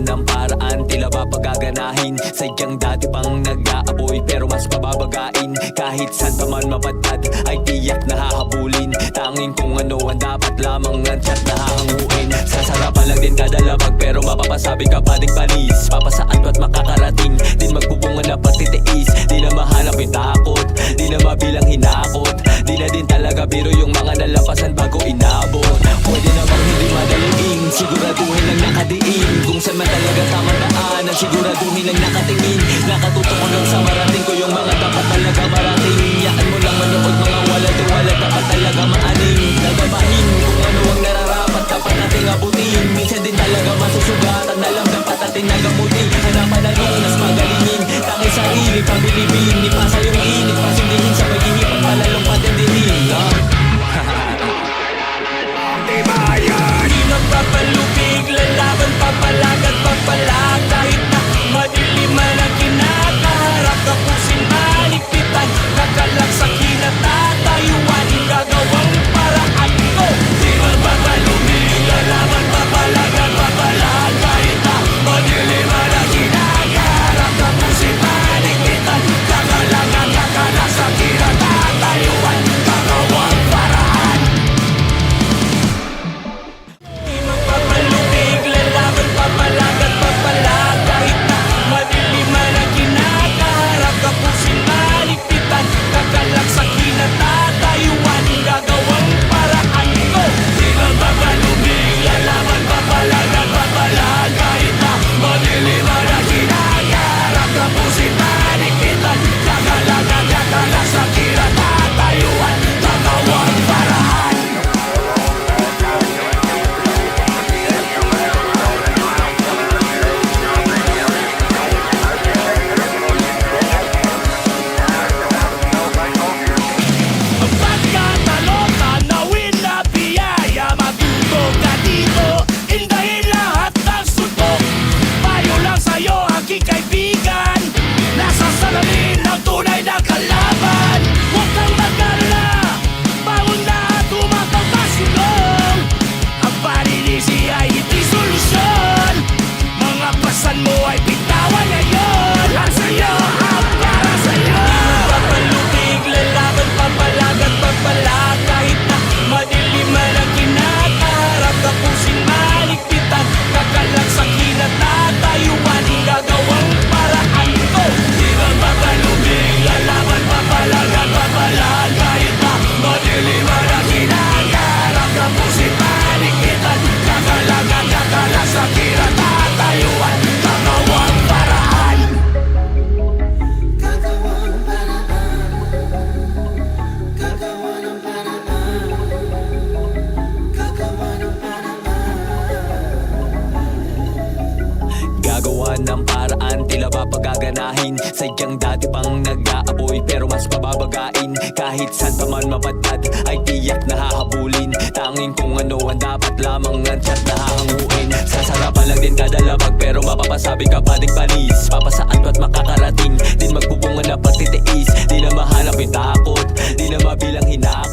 ng paraan, tila ba pagaganahin? Sadyang dati pang nag-aapoy pero mas pababagain. Kahit saan pa man mapadpad ay tiyak na hahabulin. Tanging kung ano ang dapat lamang ang chat na hahanguin. Sasarapan lang din kada labag pero mapapasabi ka pa ding panis. Papasaan ba't makakarating, din magbubunga na pagtitiis. Di na mahanap yung takot, di na mabilang hinakot. Di na din talaga biro yung mga nalampasan bago inabot. Pwede namang hindi madaliin, siguraduhin lang nakadiin. Kung saan man talaga tamang daanan, siguraduhin lang nakatingin. Nakatutok ko lang sa marating ko yung mga dapat talaga marating. Yaan mo lang manood mga walad dapat talaga maaning. Nagamahin kung ano ang nararapat dapat nating abutin. Minsan din talaga masusugatan na lang dapat natin nagamutin. Hanapan na lunas magalingin, tanging sarili pabilibin. Ipasa yung init, pasindihin sa pag-ihip at palalong patindihin. Di magpapalupig, lalaban, papalag at papalag. Kahit na madiliman ang kinakaharap, kapusin, maligpitan, kakalagsakin at tatayuan, gagawang paraan ko. Di magpapalupig, lalaban, papalag at papalag. Kahit na madiliman ang kinakaharap, kapusin, maligpitan, kakalagsakin at tatayuan, gagawang paraan. Papalupig, lalaban, papalag at papalag. Kahit na madiliman ang kinakaharap, kapusin, maligpitan, kakalagsakin at tatayuan, gagawang paraan ko. Di magpapalupig, lalaban, papalag at papalag. Kahit na madiliman ang kinakaharap, kapusin, maligpitan, kakalagsakin at tatayuan, gagawang paraan. Pagkatalo, tanawin na biyaya, magugog ka dito, indahin lahat ng suntok. Payo lang sa'yo, aking kaibigan, nasa salamin ng tunay na kalaban. Huwag kang mag-alala, bangon na at tumakang pasulong. Ang paninisi ay hindi solusyon, mga pasan mo ay bitawan ngayon. Ang sa'yo, ang para sa'yo. Papalupig, lalaban, papalag at papalag. Kahit na madiliman ang kinakaharap, kapusin, maligpitan, kakalagsakin at tatayuan, gagawang paraan ko. Di magpapalupig, lalaban, papalag at papalag. Kahit na madiliman ang kinakaharap, kapusin, maligpitan, kakalagsakin at tatayuan, gagawang paraan. Gagawa ng paraan, tila ba pagaganahin? Sadyang dati pang nag-aapoy pero mas pababagain. Kahit saan pa man mapadpad ay tiyak na hahabulin. Tanging kung ano ang dapat lamang ang chat na hahanguin. Sasarapan lang din kada labag pero mapapasabi ka pa ding panis. Papasaan ba't makakarating, din magbubunga na pagtitiis. Di na mahanap yung takot, di na mabilang hinakot.